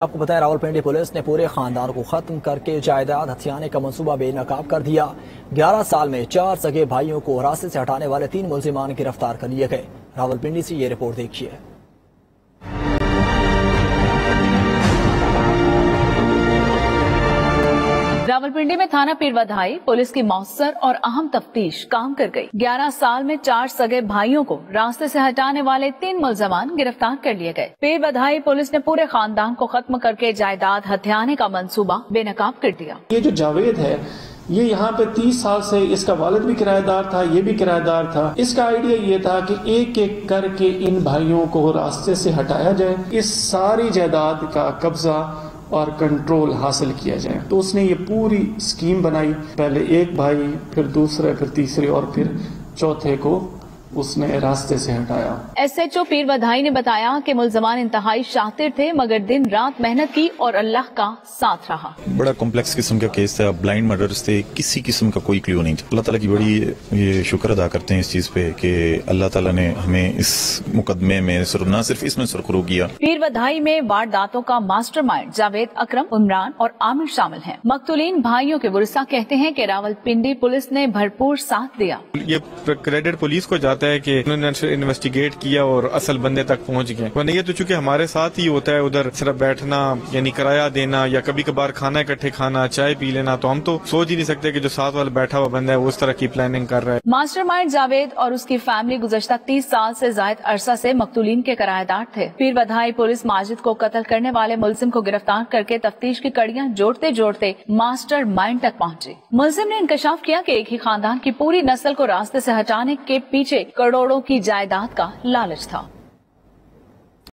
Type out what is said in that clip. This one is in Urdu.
آپ کو بتائیں راولپنڈی پولیس نے پورے خاندان کو ختم کر کے جائیداد ہتھیانے کا منصوبہ بے نقاب کر دیا۔ 11 سال میں 4 سگے بھائیوں کو راستے سے ہٹانے والے 3 ملزمان گرفتار کر لیے گئے۔ راولپنڈی سے یہ رپورٹ دیکھیے۔ راولپنڈی میں تھانہ پیر ودھائی پولیس کی مؤثر اور اہم تفتیش کام کر گئی۔ 11 سال میں 4 سگے بھائیوں کو راستے سے ہٹانے والے 3 ملزمان گرفتار کر لیے گئے۔ پیر ودھائی پولیس نے پورے خاندان کو ختم کر کے جائیداد ہتھیانے کا منصوبہ بے نقاب کر دیا۔ یہ جو جاوید ہے یہ یہاں پہ 30 سال سے اس کا والد بھی کرایہ دار تھا، یہ بھی کرایہ دار تھا۔ اس کا آئیڈیا یہ تھا کہ ایک ایک کر کے ان بھائیوں کو راستے سے ہٹایا جائے، اس ساری جائیداد کا قبضہ اور کنٹرول حاصل کیا جائے۔ تو اس نے یہ پوری اسکیم بنائی، پہلے ایک بھائی، پھر دوسرے، پھر تیسرے اور پھر چوتھے کو اس نے راستے سے ہٹایا۔ ایس ایچ او پیر ودھائی نے بتایا کہ ملزمان انتہائی شاطر تھے مگر دن رات محنت کی اور اللہ کا ساتھ رہا۔ بڑا کمپلیکس قسم کا کیس تھا، بلائنڈ مرڈرز تھے، کسی قسم کا کوئی کلیو نہیں تھا۔ اللہ تعالیٰ کی بڑی یہ شکر ادا کرتے ہیں اس چیز پہ کہ اللہ تعالیٰ نے ہمیں اس مقدمے میں نہ صرف اس میں سرخرو کیا۔ پیر ودھائی میں وارداتوں کا ماسٹر مائنڈ جاوید اکرم، عمران اور عامر شامل ہیں۔ مقتولین بھائیوں کے ورثاء کہتے ہیں کہ راولپنڈی پولیس نے بھرپور ساتھ دیا۔ یہ کریڈٹ پولیس کو جاتا ہے کہ انہوں نے انویسٹیگیٹ کیا اور اصل بندے تک پہنچ گئے، ورنہ یہ تو چونکہ ہمارے ساتھ ہی ہوتا ہے، ادھر صرف بیٹھنا یعنی کرایہ دینا یا کبھی کبھار کھانا اکٹھے کھانا، چائے پی لینا، تو ہم تو سوچ ہی نہیں سکتے کہ جو ساتھ والا بیٹھا ہوا بندہ ہے وہ اس طرح کی پلاننگ کر رہا ہے۔ ماسٹر مائنڈ جاوید اور اس کی فیملی گزشتہ 30 سال سے زائد عرصہ سے مقتولین کے کرایہ دار تھے۔ پیر ودھائی پولیس ماجد کو قتل کرنے والے ملزم کو گرفتار کر کے تفتیش کی کڑیاں جوڑتے جوڑتے ماسٹر مائنڈ تک پہنچی۔ ملزم نے انکشاف کیا کہ ایک ہی خاندان کی پوری نسل کو راستے سے ہٹانے کے پیچھے کروڑوں کی جائیداد کا لالچ تھا۔